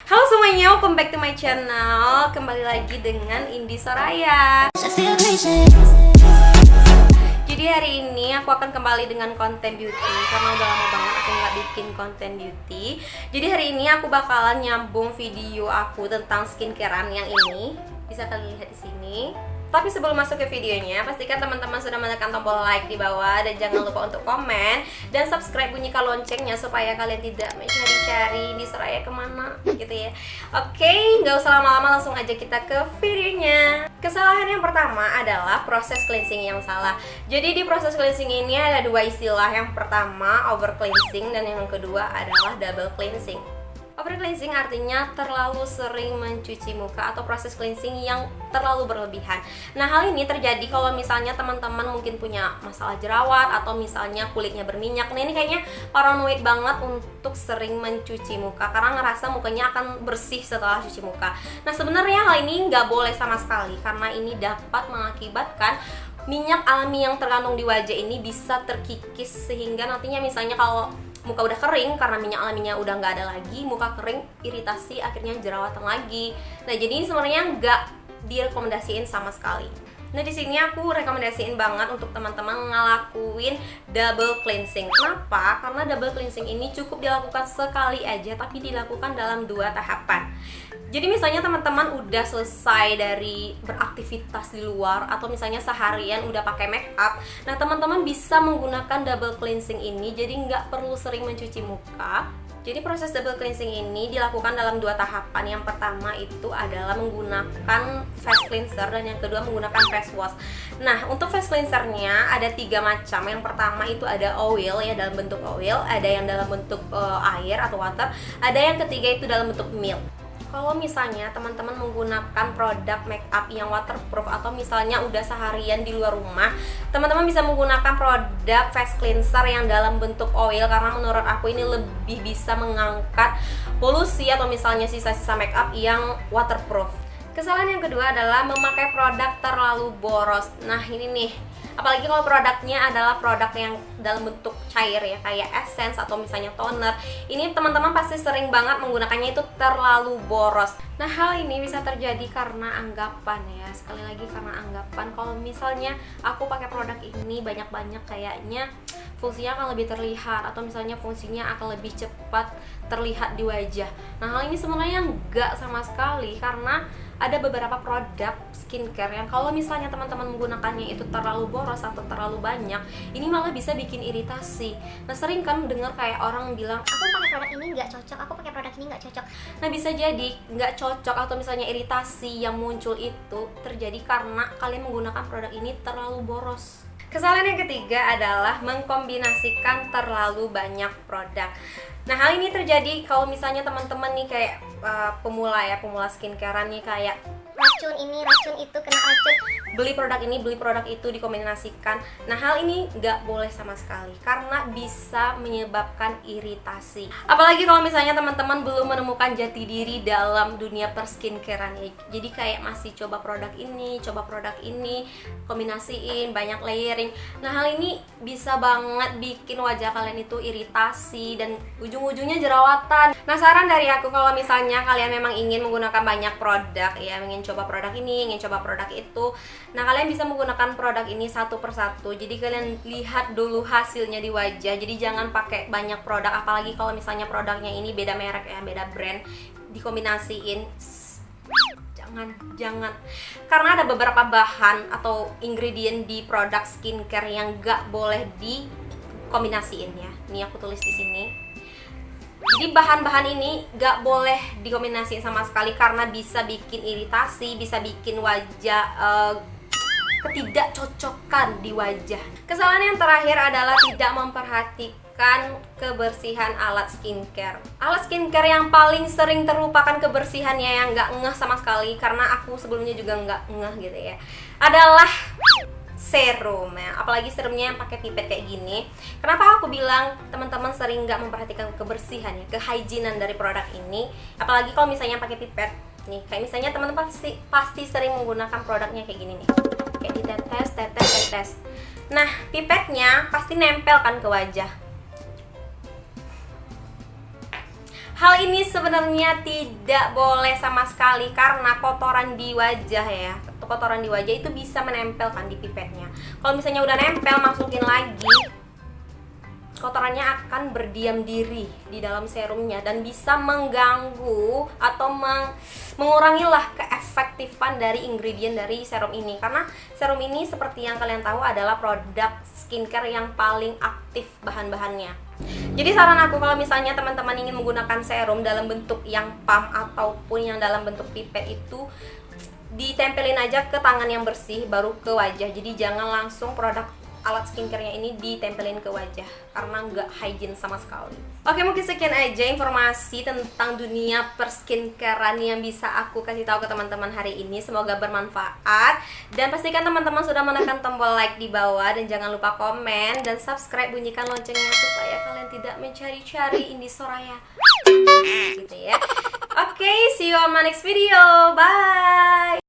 Halo semuanya, welcome back to my channel. Kembali lagi dengan Indi Soraya. Jadi hari ini aku akan kembali dengan konten beauty karena udah lama banget aku nggak bikin konten beauty. Jadi hari ini aku bakalan nyambung video aku tentang skincarean yang ini. Bisa kalian lihat di sini. Tapi sebelum masuk ke videonya, pastikan teman-teman sudah menekan tombol like di bawah dan jangan lupa untuk komen dan subscribe, bunyikan loncengnya supaya kalian tidak mencari-cari di Soraya kemana gitu ya. Oke, nggak usah lama-lama, langsung aja kita ke videonya. Kesalahan yang pertama adalah proses cleansing yang salah. Jadi di proses cleansing ini ada dua istilah. Yang pertama over cleansing dan yang kedua adalah double cleansing. Over cleansing artinya terlalu sering mencuci muka atau proses cleansing yang terlalu berlebihan. Nah, hal ini terjadi kalau misalnya teman-teman mungkin punya masalah jerawat atau misalnya kulitnya berminyak. Nah, ini kayaknya paranoid banget untuk sering mencuci muka karena ngerasa mukanya akan bersih setelah cuci muka. Nah, sebenarnya hal ini nggak boleh sama sekali karena ini dapat mengakibatkan minyak alami yang terkandung di wajah ini bisa terkikis sehingga nantinya misalnya kalau muka udah kering karena minyak alaminya udah nggak ada lagi, muka kering, iritasi, akhirnya jerawatan lagi. Nah, jadi ini sebenarnya nggak direkomendasiin sama sekali. Nah, di sini aku rekomendasiin banget untuk teman-teman ngelakuin double cleansing. Kenapa? Karena double cleansing ini cukup dilakukan sekali aja, tapi dilakukan dalam 2 tahapan. Jadi misalnya teman-teman udah selesai dari beraktivitas di luar atau misalnya seharian udah pakai make up, nah teman-teman bisa menggunakan double cleansing ini, jadi nggak perlu sering mencuci muka. Jadi proses double cleansing ini dilakukan dalam 2 tahapan. Yang pertama itu adalah menggunakan face cleanser dan yang kedua menggunakan face wash. Nah, untuk face cleansernya ada 3 macam. Yang pertama itu ada oil ya, dalam bentuk oil, ada yang dalam bentuk air atau water, ada yang ketiga itu dalam bentuk milk. Kalau misalnya teman-teman menggunakan produk make up yang waterproof atau misalnya udah seharian di luar rumah, teman-teman bisa menggunakan produk face cleanser yang dalam bentuk oil karena menurut aku ini lebih bisa mengangkat polusi atau misalnya sisa-sisa make up yang waterproof. Kesalahan yang kedua adalah memakai produk terlalu boros. Nah, ini nih, apalagi kalau produknya adalah produk yang dalam bentuk cair ya, kayak essence atau misalnya toner. Ini teman-teman pasti sering banget menggunakannya itu terlalu boros. Nah, hal ini bisa terjadi karena anggapan ya. Sekali lagi karena anggapan kalau misalnya aku pakai produk ini banyak-banyak, kayaknya fungsinya akan lebih terlihat atau misalnya fungsinya akan lebih cepat terlihat di wajah. Nah, hal ini sebenarnya enggak sama sekali karena ada beberapa produk skincare yang kalau misalnya teman-teman menggunakannya itu terlalu boros atau terlalu banyak, ini malah bisa bikin iritasi. Nah, sering kan dengar kayak orang bilang, aku pakai produk ini nggak cocok, aku pakai produk ini nggak cocok. Nah, bisa jadi nggak cocok atau misalnya iritasi yang muncul itu terjadi karena kalian menggunakan produk ini terlalu boros. Kesalahan yang ketiga adalah mengkombinasikan terlalu banyak produk. Nah, hal ini terjadi kalau misalnya teman-teman nih kayak pemula skincarean nih, kayak Racun ini, racun itu, kena racun, beli produk ini, beli produk itu, dikombinasikan. Nah, hal ini nggak boleh sama sekali karena bisa menyebabkan iritasi. Apalagi kalau misalnya teman-teman belum menemukan jati diri dalam dunia perskincarean ya. Jadi kayak masih coba produk ini, kombinasiin, banyak layering. Nah, hal ini bisa banget bikin wajah kalian itu iritasi dan ujung-ujungnya jerawatan. Nah, saran dari aku kalau misalnya kalian memang ingin menggunakan banyak produk ya, ingin coba produk ini, ingin coba produk itu, nah kalian bisa menggunakan produk ini satu persatu. Jadi kalian lihat dulu hasilnya di wajah. Jadi jangan pakai banyak produk, apalagi kalau misalnya produknya ini beda merek ya, beda brand, dikombinasiin. Jangan, karena ada beberapa bahan atau ingredient di produk skincare yang gak boleh dikombinasiin ya. Ini aku tulis di sini. Jadi bahan-bahan ini gak boleh dikombinasiin sama sekali karena bisa bikin iritasi, bisa bikin wajah ketidakcocokan di wajah. Kesalahan yang terakhir adalah tidak memperhatikan kebersihan alat skincare. Alat skincare yang paling sering terlupakan kebersihannya, yang gak ngeh sama sekali, karena aku sebelumnya juga gak ngeh gitu ya, adalah serum ya, apalagi serumnya yang pakai pipet kayak gini. Kenapa aku bilang teman-teman sering nggak memperhatikan kebersihan ya, kehigienan dari produk ini, apalagi kalau misalnya pakai pipet nih, kayak misalnya teman-teman pasti sering menggunakan produknya kayak gini nih, kayak ditetes. Nah, pipetnya pasti nempel kan ke wajah. Hal ini sebenarnya tidak boleh sama sekali karena kotoran di wajah ya. Kotoran di wajah itu bisa menempel kan di pipetnya. Kalau misalnya udah nempel, masukin lagi, kotorannya akan berdiam diri di dalam serumnya dan bisa mengganggu atau mengurangilah keefektifan dari ingredient dari serum ini. Karena serum ini seperti yang kalian tahu adalah produk skincare yang paling aktif bahan-bahannya. Jadi saran aku kalau misalnya teman-teman ingin menggunakan serum dalam bentuk yang pump ataupun yang dalam bentuk pipet itu ditempelin aja ke tangan yang bersih baru ke wajah. Jadi jangan langsung produk alat skincare-nya ini ditempelin ke wajah karena nggak hygiene sama sekali. Oke, mungkin sekian aja informasi tentang dunia perskincarean yang bisa aku kasih tahu ke teman-teman hari ini. Semoga bermanfaat dan pastikan teman-teman sudah menekan tombol like di bawah dan jangan lupa komen dan subscribe, bunyikan loncengnya supaya kalian tidak mencari-cari Indi Soraya gitu ya. Oke, see you on my next video. Bye.